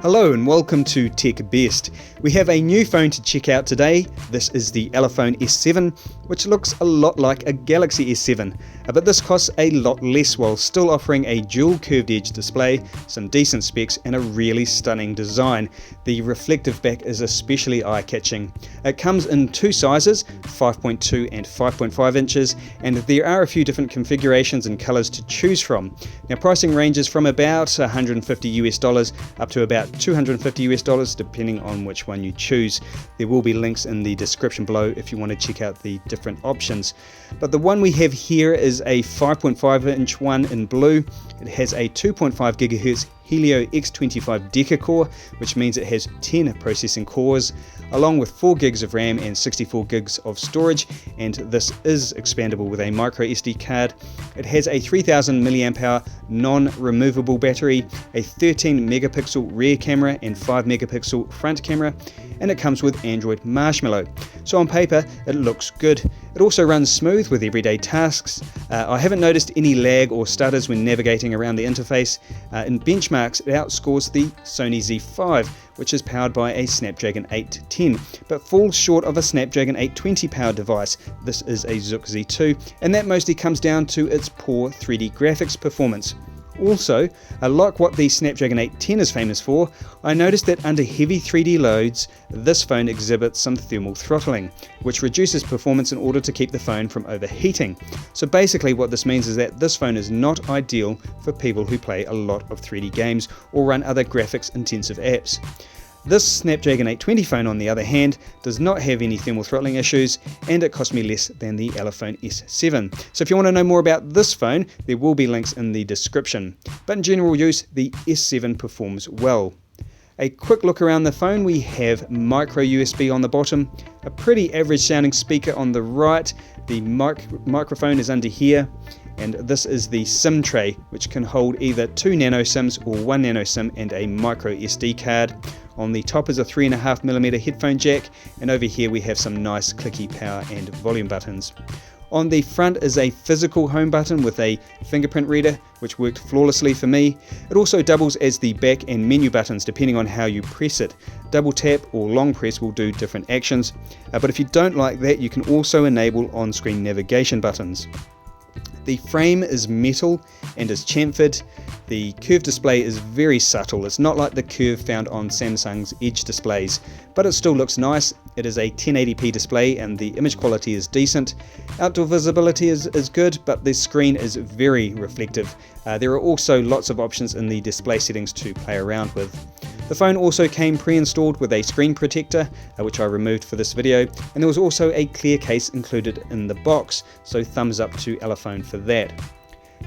Hello and welcome to Tech Best. We have a new phone to check out today. This is the Elephone S7, which looks a lot like a Galaxy S7, but this costs a lot less while still offering a dual curved edge display, some decent specs and a really stunning design. The reflective back is especially eye-catching. It comes in two sizes, 5.2 and 5.5 inches, and there are a few different configurations and colors to choose from. Now pricing ranges from about $150 up to about $250 depending on which one you choose. There will be links in the description below if you want to check out the different options. But the one we have here is a 5.5 inch one in blue. It has a 2.5 GHz Helio X25 Decacore, which means it has 10 processing cores, along with 4 gigs of RAM and 64 gigs of storage, and this is expandable with a microSD card. It has a 3000 mAh non-removable battery, a 13 megapixel rear camera and 5 megapixel front camera, and it comes with Android Marshmallow. So on paper it looks good. It also runs smooth with everyday tasks. I haven't noticed any lag or stutters when navigating around the interface. In benchmarks, it outscores the Sony Z5, which is powered by a Snapdragon 810, but falls short of a Snapdragon 820 powered device. This is a ZUK Z2, and that mostly comes down to its poor 3D graphics performance. Also, like what the Snapdragon 810 is famous for, I noticed that under heavy 3D loads, this phone exhibits some thermal throttling, which reduces performance in order to keep the phone from overheating. So basically what this means is that this phone is not ideal for people who play a lot of 3D games or run other graphics intensive apps. This Snapdragon 820 phone, on the other hand, does not have any thermal throttling issues, and it cost me less than the Elephone S7. So if you want to know more about this phone, there will be links in the description. But in general use, the S7 performs well. A quick look around the phone, we have micro USB on the bottom, a pretty average sounding speaker on the right, the microphone is under here, and this is the SIM tray, which can hold either 2 nano SIMs or 1 nano SIM and a micro SD card. On the top is a 3.5mm headphone jack, and over here we have some nice clicky power and volume buttons. On the front is a physical home button with a fingerprint reader, which worked flawlessly for me. It also doubles as the back and menu buttons depending on how you press it. Double tap or long press will do different actions, but if you don't like that, you can also enable on-screen navigation buttons. The frame is metal and is chamfered. The curved display is very subtle. It's not like the curve found on Samsung's Edge displays, but it still looks nice. It is a 1080p display and the image quality is decent. Outdoor visibility is good, but the screen is very reflective. There are also lots of options in the display settings to play around with. The phone also came pre-installed with a screen protector, which I removed for this video, and there was also a clear case included in the box, so thumbs up to Elephone for that.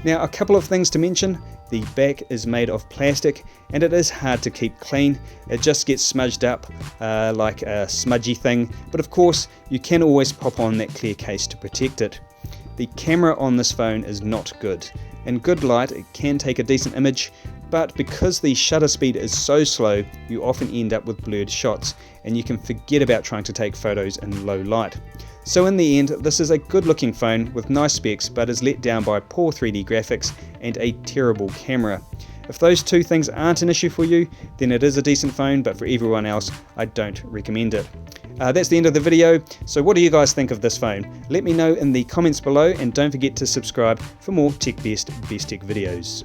Now a couple of things to mention. The back is made of plastic and it is hard to keep clean. It just gets smudged up like a smudgy thing, but of course you can always pop on that clear case to protect it. The camera on this phone is not good. In good light it can take a decent image, but because the shutter speed is so slow, you often end up with blurred shots and you can forget about trying to take photos in low light. So in the end, this is a good looking phone with nice specs, but is let down by poor 3D graphics and a terrible camera. If those two things aren't an issue for you, then it is a decent phone, but for everyone else, I don't recommend it. That's the end of the video. So what do you guys think of this phone? Let me know in the comments below, and don't forget to subscribe for more Tech Best Tech videos.